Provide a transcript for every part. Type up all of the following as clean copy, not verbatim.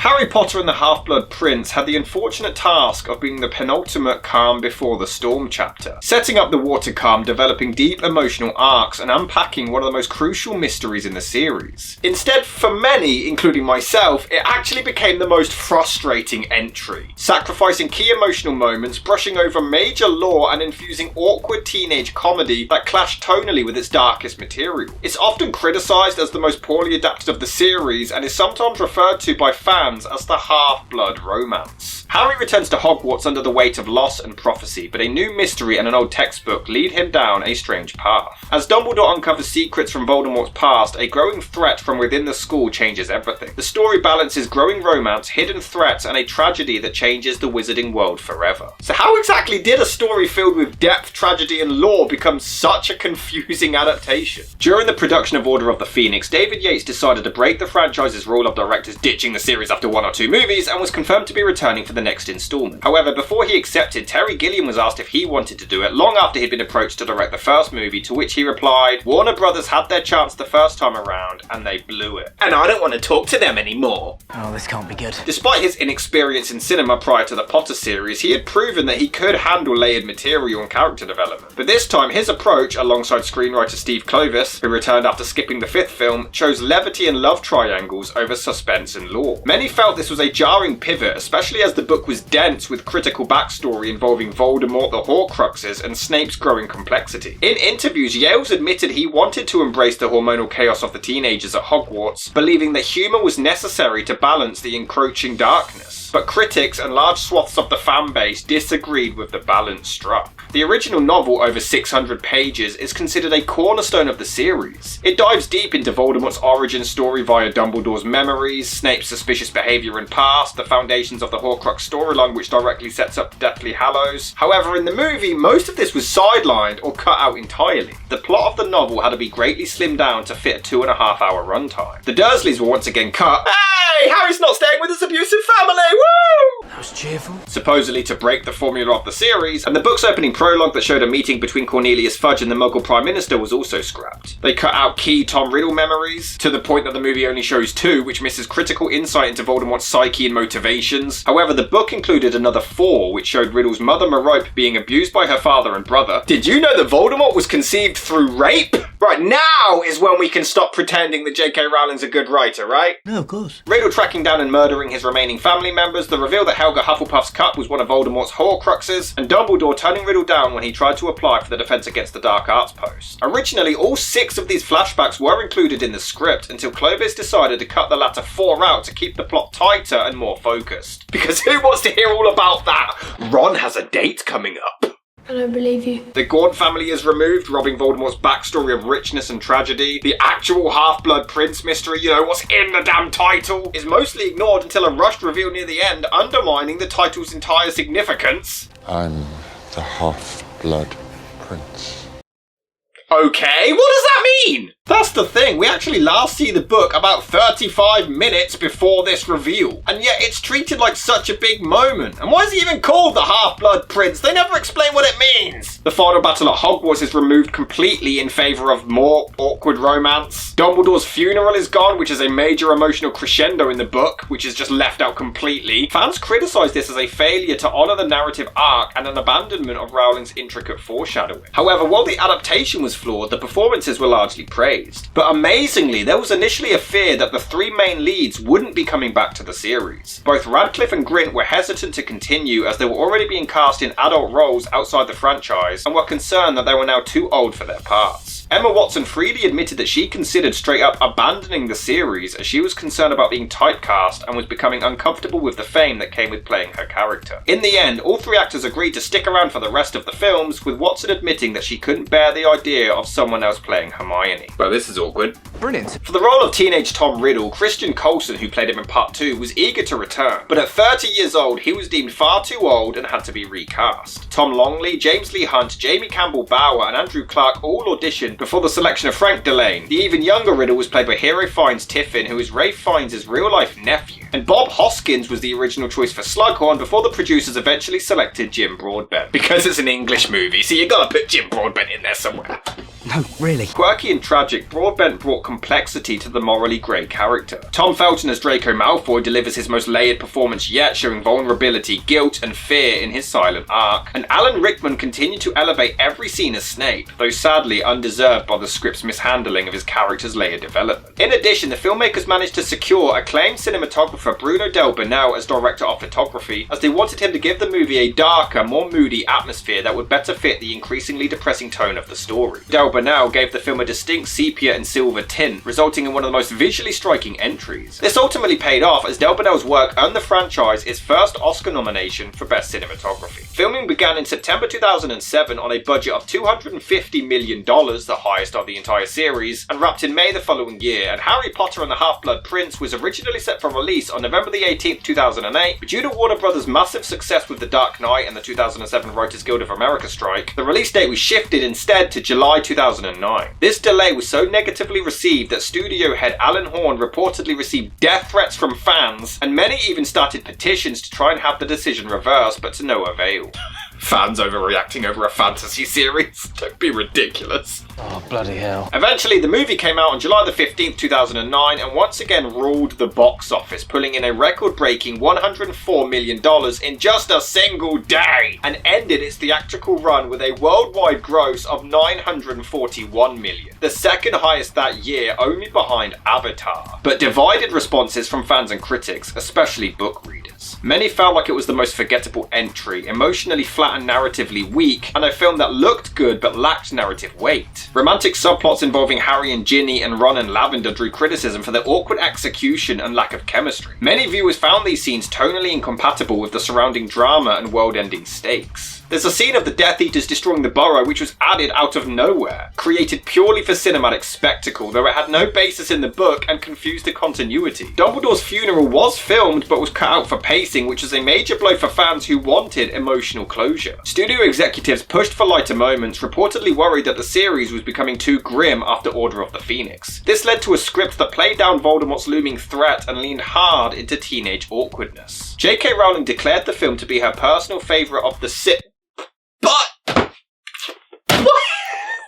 Harry Potter and the Half-Blood Prince had the unfortunate task of being the penultimate calm before the storm chapter, setting up the water calm, developing deep emotional arcs and unpacking one of the most crucial mysteries in the series. Instead, for many, including myself, it actually became the most frustrating entry, sacrificing key emotional moments, brushing over major lore and infusing awkward teenage comedy that clashed tonally with its darkest material. It's often criticised as the most poorly adapted of the series and is sometimes referred to by fans as the half-blood romance. Harry returns to Hogwarts under the weight of loss and prophecy, but a new mystery and an old textbook lead him down a strange path. As Dumbledore uncovers secrets from Voldemort's past, a growing threat from within the school changes everything. The story balances growing romance, hidden threats, and a tragedy that changes the wizarding world forever. So how exactly did a story filled with depth, tragedy, and lore become such a confusing adaptation? During the production of Order of the Phoenix, David Yates decided to break the franchise's rule of directors ditching the series after 1 or 2 movies and was confirmed to be returning for the next installment. However, before he accepted, Terry Gilliam was asked if he wanted to do it long after he'd been approached to direct the first movie, to which he replied, "Warner Brothers had their chance the first time around and they blew it. And I don't want to talk to them anymore." Oh, this can't be good. Despite his inexperience in cinema prior to the Potter series, he had proven that he could handle layered material and character development. But this time, his approach, alongside screenwriter Steve Kloves, who returned after skipping the 5th film, chose levity and love triangles over suspense and lore. Many felt this was a jarring pivot, especially as the book was dense with critical backstory involving Voldemort, the Horcruxes, and Snape's growing complexity. In interviews, Yales admitted he wanted to embrace the hormonal chaos of the teenagers at Hogwarts, believing that humour was necessary to balance the encroaching darkness. But critics and large swaths of the fan base disagreed with the balance struck. The original novel, over 600 pages, is considered a cornerstone of the series. It dives deep into Voldemort's origin story via Dumbledore's memories, Snape's suspicious behaviour and past, the foundations of the Horcrux storyline which directly sets up Deathly Hallows. However, in the movie, most of this was sidelined or cut out entirely. The plot of the novel had to be greatly slimmed down to fit a 2.5-hour runtime. The Dursleys were once again cut. Hey, Harry's not staying with his abusive family, woo! That was cheerful. Supposedly to break the formula of the series, and the book's opening prologue that showed a meeting between Cornelius Fudge and the Muggle Prime Minister was also scrapped. They cut out key Tom Riddle memories, to the point that the movie only shows 2, which misses critical insight into Voldemort's psyche and motivations. However, the book included another 4, which showed Riddle's mother Merope being abused by her father and brother. Did you know that Voldemort was conceived through rape? Right, now is when we can stop pretending that J.K. Rowling's a good writer, right? No, of course. Riddle tracking down and murdering his remaining family members, the reveal that Helga Hufflepuff's cup was one of Voldemort's Horcruxes, and Dumbledore turning Riddle down when he tried to apply for the Defense Against the Dark Arts post. Originally, all 6 of these flashbacks were included in the script until Kloves decided to cut the latter 4 out to keep the plot tighter and more focused. Because who wants to hear all about that? Ron has a date coming up. I don't believe you. The Gaunt family is removed, robbing Voldemort's backstory of richness and tragedy. The actual Half-Blood Prince mystery, you know, what's in the damn title, is mostly ignored until a rushed reveal near the end, undermining the title's entire significance. I'm the Half-Blood Prince. Okay, what does that mean? That's the thing, we actually last see the book about 35 minutes before this reveal, and yet it's treated like such a big moment. And why is it even called the Half-Blood Prince? They never explain what it means. The final battle at Hogwarts is removed completely in favour of more awkward romance. Dumbledore's funeral is gone, which is a major emotional crescendo in the book, which is just left out completely. Fans criticise this as a failure to honour the narrative arc and an abandonment of Rowling's intricate foreshadowing. However, while the adaptation was flawed, the performances were largely praised. But amazingly, there was initially a fear that the 3 main leads wouldn't be coming back to the series. Both Radcliffe and Grint were hesitant to continue as they were already being cast in adult roles outside the franchise and were concerned that they were now too old for their parts. Emma Watson freely admitted that she considered straight up abandoning the series as she was concerned about being typecast and was becoming uncomfortable with the fame that came with playing her character. In the end, all 3 actors agreed to stick around for the rest of the films, with Watson admitting that she couldn't bear the idea of someone else playing Hermione. Well, this is awkward. Brilliant. For the role of teenage Tom Riddle, Christian Coulson, who played him in part 2, was eager to return, but at 30 years old, he was deemed far too old and had to be recast. Tom Longley, James Lee Hunt, Jamie Campbell Bower, and Andrew Clark all auditioned before the selection of Frank Delane. The even younger Riddle was played by Hero Fiennes Tiffin, who is Ralph Fiennes' real-life nephew. And Bob Hoskins was the original choice for Slughorn before the producers eventually selected Jim Broadbent. Because it's an English movie, so you gotta put Jim Broadbent in there somewhere. No, really. Quirky and tragic, Broadbent brought complexity to the morally grey character. Tom Felton as Draco Malfoy delivers his most layered performance yet, showing vulnerability, guilt and fear in his silent arc. And Alan Rickman continued to elevate every scene as Snape, though sadly undeserved by the script's mishandling of his character's layered development. In addition, the filmmakers managed to secure acclaimed cinematographer Bruno Delbonnel as director of photography, as they wanted him to give the movie a darker, more moody atmosphere that would better fit the increasingly depressing tone of the story. Delbonnel gave the film a distinct sepia and silver tint, resulting in one of the most visually striking entries. This ultimately paid off, as Delbonnel's work earned the franchise its first Oscar nomination for Best Cinematography. Filming began in September 2007 on a budget of $250 million, the highest of the entire series, and wrapped in May the following year, and Harry Potter and the Half-Blood Prince was originally set for release on November the 18th, 2008, but due to Warner Brothers' massive success with The Dark Knight and the 2007 Writers Guild of America strike, the release date was shifted instead to July 2009. This delay was so negatively received that studio head Alan Horn reportedly received death threats from fans, and many even started petitions to try and have the decision reversed, but to no avail. Fans overreacting over a fantasy series? Don't be ridiculous. Oh, bloody hell. Eventually, the movie came out on July the 15th, 2009, and once again ruled the box office, pulling in a record-breaking $104 million in just a single day, and ended its theatrical run with a worldwide gross of $941 million, the second highest that year, only behind Avatar. But divided responses from fans and critics, especially book readers. Many felt like it was the most forgettable entry, emotionally flat and narratively weak, and a film that looked good but lacked narrative weight. Romantic subplots involving Harry and Ginny and Ron and Lavender drew criticism for their awkward execution and lack of chemistry. Many viewers found these scenes tonally incompatible with the surrounding drama and world-ending stakes. There's a scene of the Death Eaters destroying the Burrow which was added out of nowhere, created purely for cinematic spectacle, though it had no basis in the book and confused the continuity. Dumbledore's funeral was filmed but was cut out for pacing, which was a major blow for fans who wanted emotional closure. Studio executives pushed for lighter moments, reportedly worried that the series was becoming too grim after Order of the Phoenix. This led to a script that played down Voldemort's looming threat and leaned hard into teenage awkwardness. J.K. Rowling declared the film to be her personal favourite of the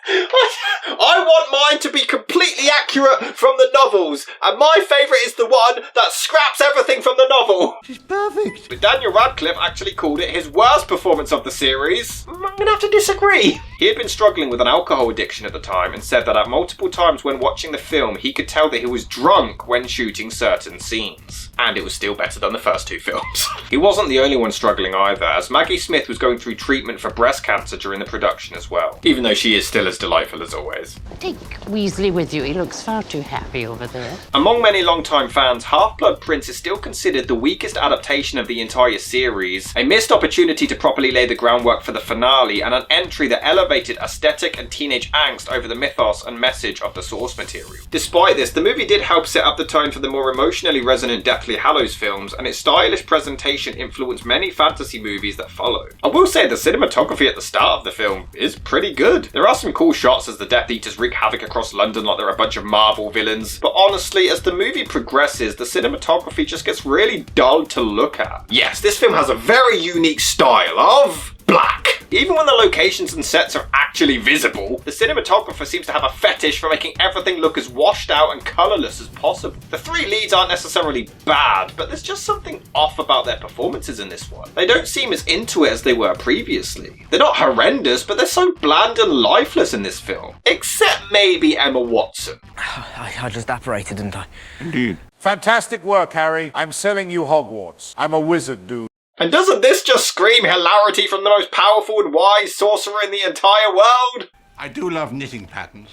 But I want mine to be completely accurate from the novels, and my favourite is the one that scraps everything from the novel. She's perfect. But Daniel Radcliffe actually called it his worst performance of the series. I'm gonna have to disagree. He had been struggling with an alcohol addiction at the time and said that at multiple times when watching the film he could tell that he was drunk when shooting certain scenes. And it was still better than the first two films. He wasn't the only one struggling either, as Maggie Smith was going through treatment for breast cancer during the production as well, even though she is still as delightful as always. Take Weasley with you. He looks far too happy over there. Among many longtime fans, Half-Blood Prince is still considered the weakest adaptation of the entire series, a missed opportunity to properly lay the groundwork for the finale, and an entry that elevated aesthetic and teenage angst over the mythos and message of the source material. Despite this, the movie did help set up the tone for the more emotionally resonant Deathly Hallows films, and its stylish presentation influenced many fantasy movies that followed. I will say the cinematography at the start of the film is pretty good. There are some cool shots as the Death Eaters wreak havoc across London like they're a bunch of Marvel villains, but honestly, as the movie progresses, the cinematography just gets really dull to look at. Yes, this film has a very unique style of black. Even when the locations and sets are actually visible, the cinematographer seems to have a fetish for making everything look as washed out and colourless as possible. The three leads aren't necessarily bad, but there's just something off about their performances in this one. They don't seem as into it as they were previously. They're not horrendous, but they're so bland and lifeless in this film. Except maybe Emma Watson. I just apparated, didn't I? Indeed. Fantastic work, Harry. I'm selling you Hogwarts. I'm a wizard, dude. And doesn't this just scream hilarity from the most powerful and wise sorcerer in the entire world? I do love knitting patterns.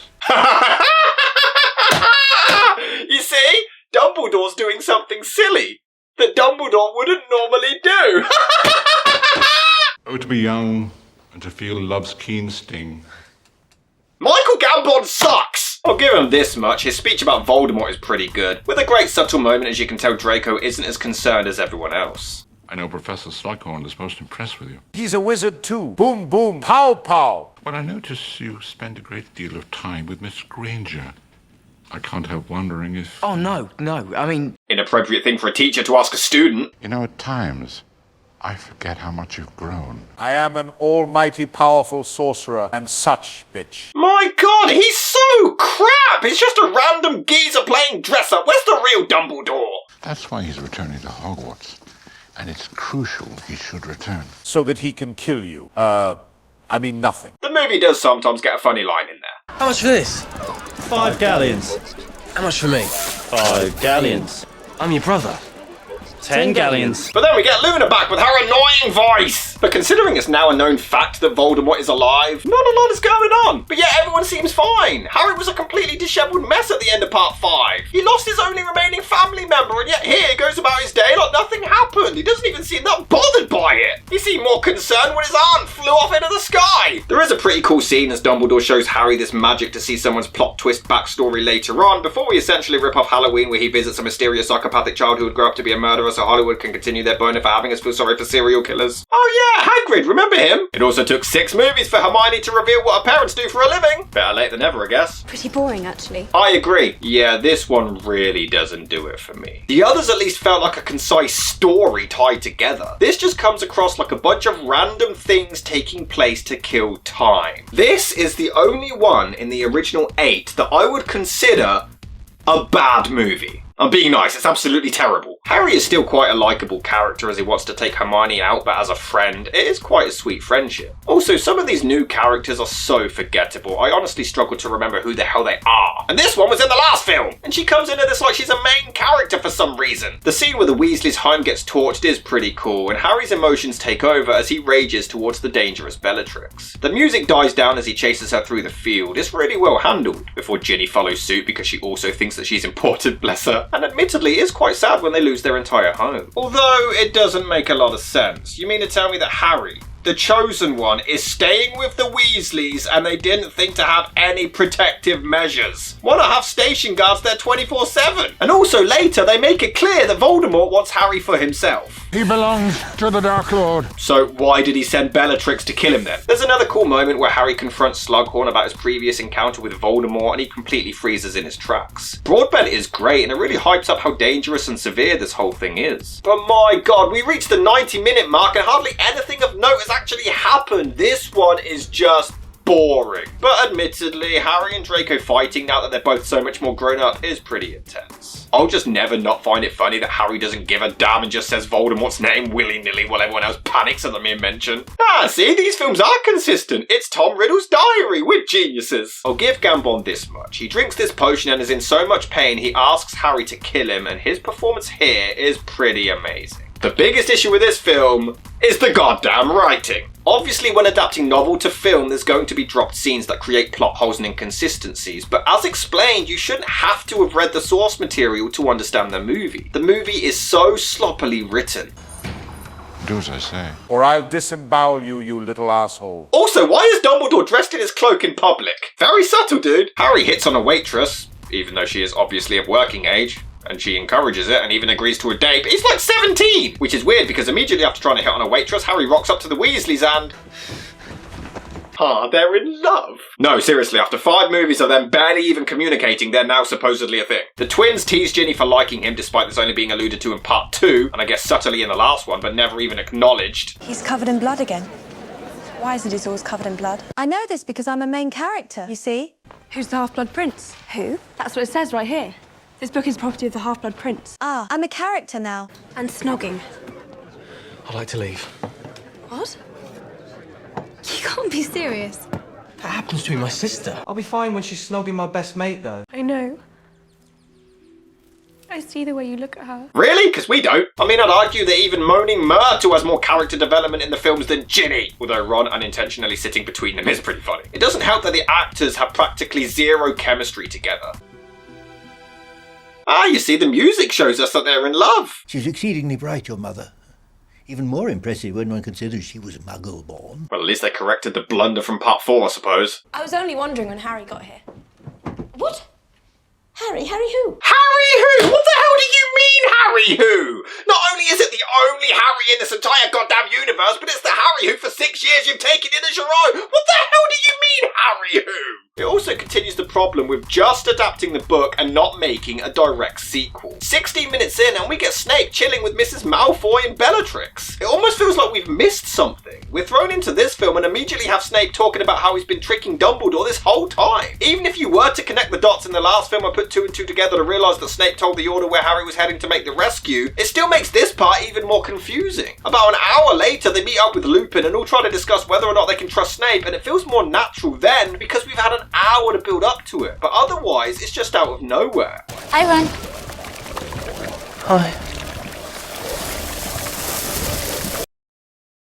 You see? Dumbledore's doing something silly that Dumbledore wouldn't normally do. Oh, to be young and to feel love's keen sting. Michael Gambon sucks! I'll give him this much, his speech about Voldemort is pretty good, with a great subtle moment as you can tell Draco isn't as concerned as everyone else. I know Professor Slughorn is most impressed with you. He's a wizard too. Boom, boom, pow, pow. But I notice you spend a great deal of time with Miss Granger. I can't help wondering if... Oh, no. I mean... Inappropriate thing for a teacher to ask a student. You know, at times, I forget how much you've grown. I am an almighty powerful sorcerer and such, bitch. My god, he's so crap! He's just a random geezer playing dress-up. Where's the real Dumbledore? That's why he's returning to Hogwarts. And it's crucial he should return. So that he can kill you. Nothing. The movie does sometimes get a funny line in there. How much for this? 5 galleons. How much for me? 5 galleons. I'm your brother. 10 galleons. But then we get Luna back with her annoying voice! But considering it's now a known fact that Voldemort is alive, not a lot is going on. But yet everyone seems fine. Harry was a completely dishevelled mess at the end of part 5. He lost his only remaining family member, and yet here he goes about his day like nothing happened. He doesn't even seem that bothered by it. He seemed more concerned when his aunt flew off into the sky. There is a pretty cool scene as Dumbledore shows Harry this magic to see someone's plot twist backstory later on, before we essentially rip off Halloween, where he visits a mysterious psychopathic child who would grow up to be a murderer so Hollywood can continue their boner for having us feel sorry for serial killers. Oh yeah, Hagrid, remember him? It also took 6 movies for Hermione to reveal what her parents do for a living. Better late than never, I guess. Pretty boring, actually. I agree. Yeah, this one really doesn't do it for me. The others at least felt like a concise story tied together. This just comes across like a bunch of random things taking place to kill time. This is the only one in the original 8 that I would consider a bad movie. I'm being nice, it's absolutely terrible. Harry is still quite a likeable character as he wants to take Hermione out, but as a friend, it is quite a sweet friendship. Also, some of these new characters are so forgettable. I honestly struggle to remember who the hell they are. And this one was in the last film! And she comes into this like she's a main character for some reason. The scene where the Weasleys' home gets torched is pretty cool, and Harry's emotions take over as he rages towards the dangerous Bellatrix. The music dies down as he chases her through the field. It's really well handled, before Ginny follows suit because she also thinks that she's important, bless her. And admittedly, it is quite sad when they lose their entire home. Although, it doesn't make a lot of sense. You mean to tell me that Harry, the chosen one, is staying with the Weasleys and they didn't think to have any protective measures? Why not have station guards there 24/7? And also later, they make it clear that Voldemort wants Harry for himself. He belongs to the Dark Lord. So why did he send Bellatrix to kill him then? There's another cool moment where Harry confronts Slughorn about his previous encounter with Voldemort and he completely freezes in his tracks. Broadbent is great and it really hypes up how dangerous and severe this whole thing is. But my god, we reached the 90-minute mark and hardly anything of note has actually happened. This one is just boring. But admittedly, Harry and Draco fighting now that they're both so much more grown up is pretty intense. I'll just never not find it funny that Harry doesn't give a damn and just says Voldemort's name willy-nilly while everyone else panics at the mere mention. Ah, see, these films are consistent. It's Tom Riddle's diary. We're geniuses. I'll give Gambon this much. He drinks this potion and is in so much pain he asks Harry to kill him, and his performance here is pretty amazing. The biggest issue with this film is the goddamn writing. Obviously, when adapting novel to film, there's going to be dropped scenes that create plot holes and inconsistencies, but as explained, you shouldn't have to have read the source material to understand the movie. The movie is so sloppily written. Do as I say. Or I'll disembowel you, you little asshole. Also, why is Dumbledore dressed in his cloak in public? Very subtle, dude. Harry hits on a waitress, even though she is obviously of working age, and she encourages it and even agrees to a date, but he's like 17! Which is weird because immediately after trying to hit on a waitress, Harry rocks up to the Weasleys and... they're in love. No, seriously, after 5 movies of them barely even communicating, they're now supposedly a thing. The twins tease Ginny for liking him, despite this only being alluded to in part 2, and I guess subtly in the last one, but never even acknowledged. He's covered in blood again. Why isn't his always covered in blood? I know this because I'm a main character, you see. Who's the Half-Blood Prince? Who? That's what it says right here. This book is property of the Half-Blood Prince. Ah, I'm a character now. And snogging. I'd like to leave. What? You can't be serious. That happens to be my sister. I'll be fine when she's snogging my best mate, though. I know. I see the way you look at her. Really? Because we don't. I mean, I'd argue that even moaning Myrtle has more character development in the films than Ginny, although Ron unintentionally sitting between them is pretty funny. It doesn't help that the actors have practically zero chemistry together. Ah, you see, the music shows us that they're in love. She's exceedingly bright, your mother. Even more impressive when one considers she was Muggle-born. Well, at least they corrected the blunder from part 4, I suppose. I was only wondering when Harry got here. What? Harry? Harry who? Harry who? What the hell do you mean, Harry who? Not only is it the only Harry in this entire goddamn universe, but it's the Harry who for 6 years you've taken in as your own. What the hell do you mean, Harry who? It also continues the problem with just adapting the book and not making a direct sequel. 16 minutes in and we get Snape chilling with Mrs. Malfoy and Bellatrix. It almost feels like we've missed something. We're thrown into this film and immediately have Snape talking about how he's been tricking Dumbledore this whole time. Even if you were to connect the dots in the last film and put 2 and 2 together to realise that Snape told the Order where Harry was heading to make the rescue, it still makes this part even more confusing. About an hour later, they meet up with Lupin and all try to discuss whether or not they can trust Snape, and it feels more natural then because we've had an hour to build up to it. But otherwise, it's just out of nowhere. Hi, Ron. Hi.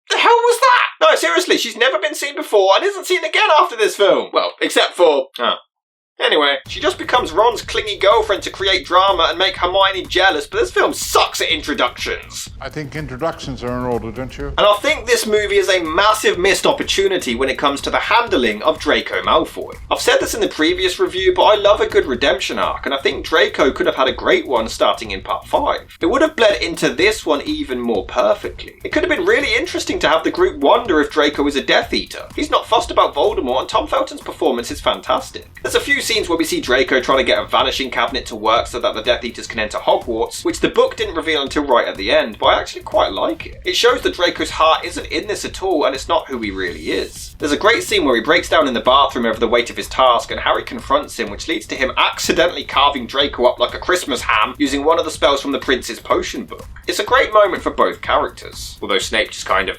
The hell was that? No, seriously, she's never been seen before and isn't seen again after this film. Well, except for... Anyway, she just becomes Ron's clingy girlfriend to create drama and make Hermione jealous, but this film sucks at introductions. I think introductions are in order, don't you? And I think this movie is a massive missed opportunity when it comes to the handling of Draco Malfoy. I've said this in the previous review, but I love a good redemption arc, and I think Draco could have had a great one starting in part 5. It would have bled into this one even more perfectly. It could have been really interesting to have the group wonder if Draco is a Death Eater. He's not fussed about Voldemort, and Tom Felton's performance is fantastic. There's a few scenes where we see Draco trying to get a vanishing cabinet to work so that the Death Eaters can enter Hogwarts, which the book didn't reveal until right at the end, but I actually quite like it. It shows that Draco's heart isn't in this at all, and it's not who he really is. There's a great scene where he breaks down in the bathroom over the weight of his task, and Harry confronts him, which leads to him accidentally carving Draco up like a Christmas ham using one of the spells from the Prince's Potion book. It's a great moment for both characters, although Snape just kind of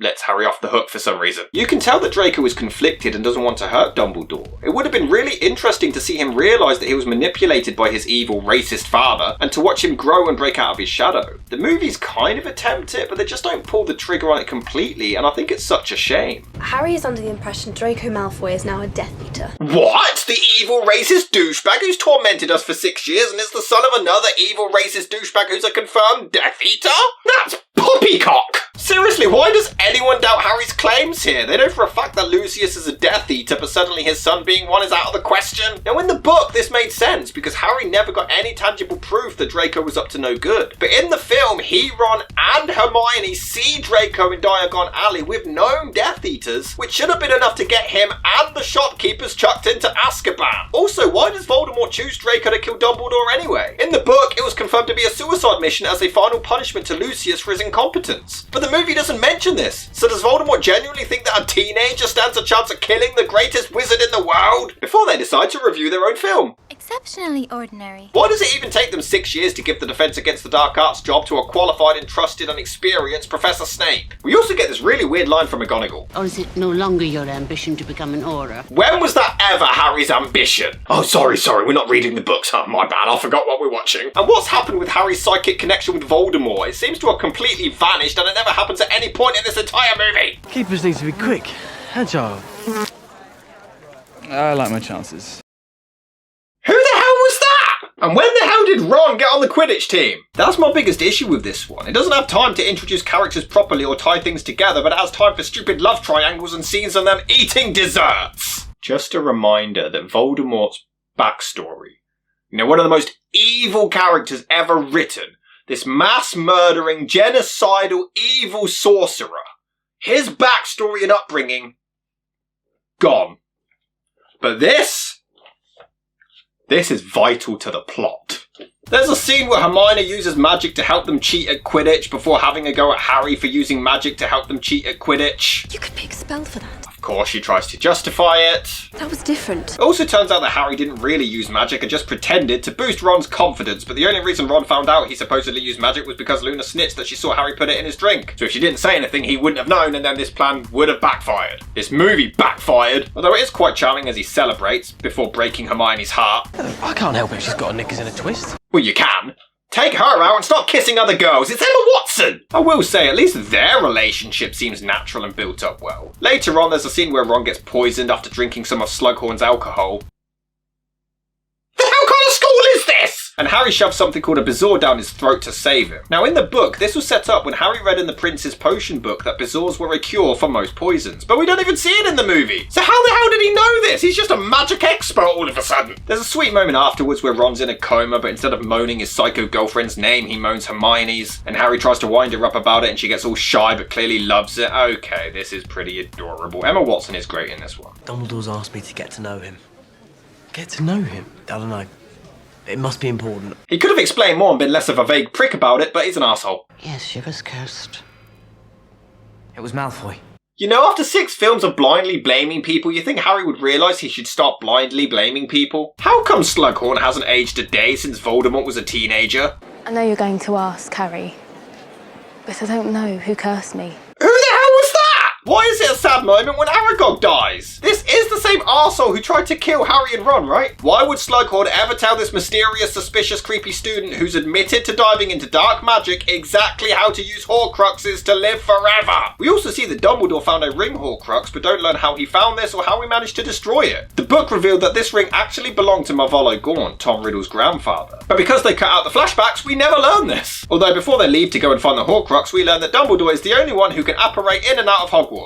lets Harry off the hook for some reason. You can tell that Draco is conflicted and doesn't want to hurt Dumbledore. It would have been really interesting to see him realise that he was manipulated by his evil, racist father, and to watch him grow and break out of his shadow. The movies kind of attempt it, but they just don't pull the trigger on it completely, and I think it's such a shame. Harry is under the impression Draco Malfoy is now a Death Eater. What? The evil, racist douchebag who's tormented us for 6 years and is the son of another evil, racist douchebag who's a confirmed Death Eater? That's poppycock! Seriously, why does anyone doubt Harry's claims here? They know for a fact that Lucius is a Death Eater, but suddenly his son being one is out of the question. Now in the book, this made sense, because Harry never got any tangible proof that Draco was up to no good. But in the film, he, Ron, and Hermione see Draco in Diagon Alley with known Death Eaters, which should have been enough to get him and the shopkeepers chucked into Azkaban. Also, why does Voldemort choose Draco to kill Dumbledore anyway? In the book, it was confirmed to be a suicide mission as a final punishment to Lucius for his incompetence. But the movie doesn't mention this. So does Voldemort genuinely think that a teenager stands a chance of killing the greatest wizard in the world? Before they decide to review their own film. Exceptionally ordinary. Why does it even take them 6 years to give the Defense Against the Dark Arts job to a qualified and trusted and experienced Professor Snape? We also get this really weird line from McGonagall. Or is it no longer your ambition to become an Auror? When was that ever Harry's ambition? Oh, sorry, we're not reading the books. Oh, my bad, I forgot what we're watching. And what's happened with Harry's psychic connection with Voldemort? It seems to have completely vanished and it never happens at any point in this entire movie. Keepers need to be quick, agile. I like my chances. Who the hell was that? And when the hell did Ron get on the Quidditch team? That's my biggest issue with this one. It doesn't have time to introduce characters properly or tie things together, but it has time for stupid love triangles and scenes of them eating desserts. Just a reminder that Voldemort's backstory, one of the most evil characters ever written, this mass-murdering, genocidal, evil sorcerer, his backstory and upbringing, gone. But this is vital to the plot. There's a scene where Hermione uses magic to help them cheat at Quidditch before having a go at Harry for using magic to help them cheat at Quidditch. You could be expelled for that. Of course, she tries to justify it. That was different. It also turns out that Harry didn't really use magic and just pretended to boost Ron's confidence, but the only reason Ron found out he supposedly used magic was because Luna snitched that she saw Harry put it in his drink. So if she didn't say anything, he wouldn't have known, and then this plan would have backfired. This movie backfired, although it is quite charming as he celebrates before breaking Hermione's heart. I can't help it if she's got her knickers in a twist. Well, you can. Take her out and stop kissing other girls. It's Emma Watson! I will say, at least their relationship seems natural and built up well. Later on, there's a scene where Ron gets poisoned after drinking some of Slughorn's alcohol. The hell kind of school is this? And Harry shoves something called a bezoar down his throat to save him. Now, in the book, this was set up when Harry read in the Prince's Potion book that bezoars were a cure for most poisons, but we don't even see it in the movie. So how the hell did he know this? He's just a magic expert all of a sudden. There's a sweet moment afterwards where Ron's in a coma, but instead of moaning his psycho girlfriend's name, he moans Hermione's, and Harry tries to wind her up about it and she gets all shy but clearly loves it. Okay, this is pretty adorable. Emma Watson is great in this one. Dumbledore's asked me to get to know him. Get to know him? I don't know. It must be important. He could have explained more and been less of a vague prick about it, but he's an asshole. Yes, she was cursed. It was Malfoy. You know, after 6 films of blindly blaming people, you think Harry would realise he should stop blindly blaming people? How come Slughorn hasn't aged a day since Voldemort was a teenager? I know you're going to ask, Harry, but I don't know who cursed me. Who the hell was that? Why is it a sad moment when Aragog dies? This is the same arsehole who tried to kill Harry and Ron, right? Why would Slughorn ever tell this mysterious, suspicious, creepy student who's admitted to diving into dark magic exactly how to use Horcruxes to live forever? We also see that Dumbledore found a ring Horcrux, but don't learn how he found this or how he managed to destroy it. The book revealed that this ring actually belonged to Marvolo Gaunt, Tom Riddle's grandfather. But because they cut out the flashbacks, we never learn this. Although before they leave to go and find the Horcrux, we learn that Dumbledore is the only one who can apparate in and out of Hogwarts.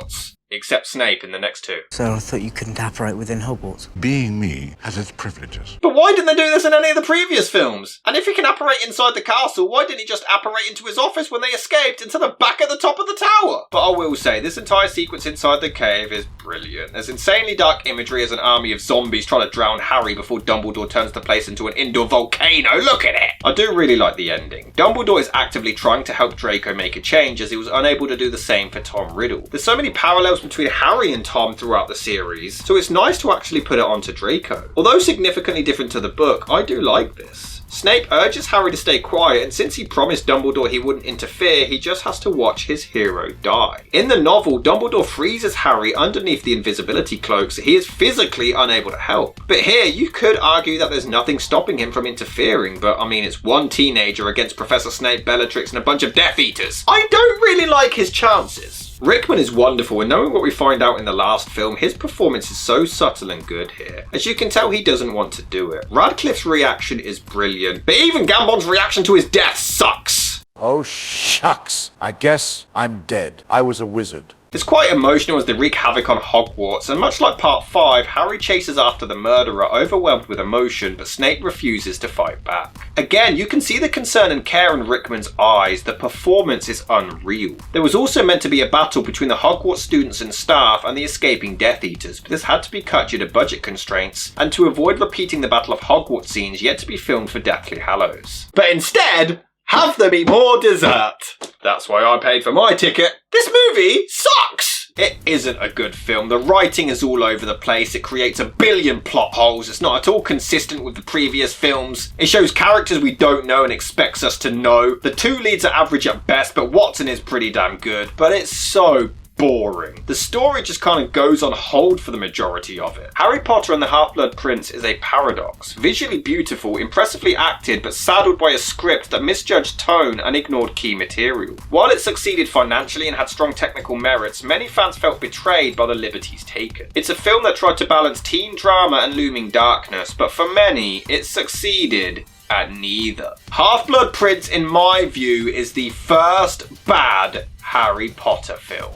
Except Snape in the next 2. So I thought you couldn't apparate within Hogwarts. Being me has its privileges. But why didn't they do this in any of the previous films? And if he can apparate inside the castle, why didn't he just apparate into his office when they escaped into the back at the top of the tower? But I will say, this entire sequence inside the cave is brilliant. There's insanely dark imagery as an army of zombies trying to drown Harry before Dumbledore turns the place into an indoor volcano. Look at it! I do really like the ending. Dumbledore is actively trying to help Draco make a change as he was unable to do the same for Tom Riddle. There's so many parallels between Harry and Tom throughout the series, so it's nice to actually put it onto Draco. Although significantly different to the book, I do like this. Snape urges Harry to stay quiet, and since he promised Dumbledore he wouldn't interfere, he just has to watch his hero die. In the novel, Dumbledore freezes Harry underneath the invisibility cloak, so he is physically unable to help. But here, you could argue that there's nothing stopping him from interfering, but I mean, it's one teenager against Professor Snape, Bellatrix, and a bunch of Death Eaters. I don't really like his chances. Rickman is wonderful, and knowing what we find out in the last film, his performance is so subtle and good here. As you can tell, he doesn't want to do it. Radcliffe's reaction is brilliant, but even Gambon's reaction to his death sucks. Oh, shucks. I guess I'm dead. I was a wizard. It's quite emotional as they wreak havoc on Hogwarts, and much like part 5, Harry chases after the murderer, overwhelmed with emotion, but Snape refuses to fight back. Again, you can see the concern and care in Rickman's eyes. The performance is unreal. There was also meant to be a battle between the Hogwarts students and staff and the escaping Death Eaters, but this had to be cut due to budget constraints, and to avoid repeating the Battle of Hogwarts scenes yet to be filmed for Deathly Hallows. But instead, have there be more dessert. That's why I paid for my ticket. This movie sucks! It isn't a good film. The writing is all over the place. It creates a billion plot holes. It's not at all consistent with the previous films. It shows characters we don't know and expects us to know. The 2 leads are average at best, but Watson is pretty damn good. But it's so boring. The story just kind of goes on hold for the majority of it. Harry Potter and the Half-Blood Prince is a paradox. Visually beautiful, impressively acted, but saddled by a script that misjudged tone and ignored key material. While it succeeded financially and had strong technical merits, many fans felt betrayed by the liberties taken. It's a film that tried to balance teen drama and looming darkness, but for many, it succeeded at neither. Half-Blood Prince, in my view, is the first bad Harry Potter film.